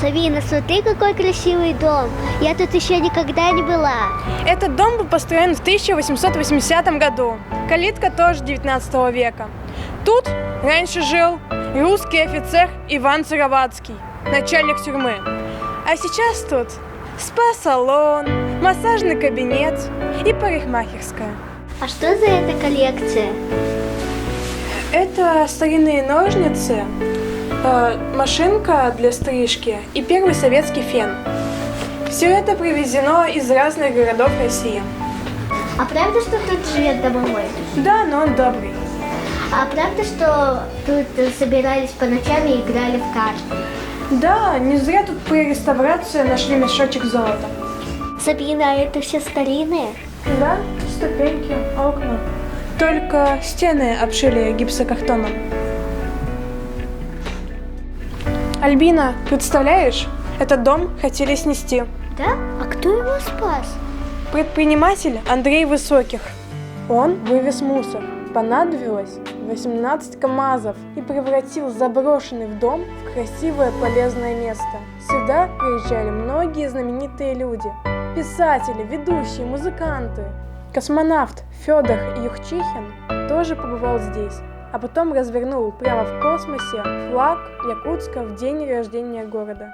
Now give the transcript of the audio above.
Сабина, смотри, какой красивый дом. Я тут еще никогда не была. Этот дом был построен в 1880 году. Калитка тоже 19 века. Тут раньше жил русский офицер Иван Царовацкий, начальник тюрьмы. А сейчас тут спа-салон, массажный кабинет и парикмахерская. А что за эта коллекция? Это старинные ножницы, машинка для стрижки и первый советский фен. Все это привезено из разных городов России. А правда, что тут живет домовой? Да, но он добрый. А правда, что тут собирались по ночам и играли в карты? Да, не зря тут при реставрации нашли мешочек золота. Сабина, а это все старинные? Да, ступеньки, окна. Только стены обшили гипсокартоном. Альбина, представляешь, этот дом хотели снести. Да? А кто его спас? Предприниматель Андрей Высоких. Он вывез мусор. Понадобилось 18 КАМАЗов и превратил заброшенный дом в красивое полезное место. Сюда приезжали многие знаменитые люди. Писатели, ведущие, музыканты. Космонавт Федор Юхчихин тоже побывал здесь, а потом развернул прямо в космосе флаг Якутска в день рождения города.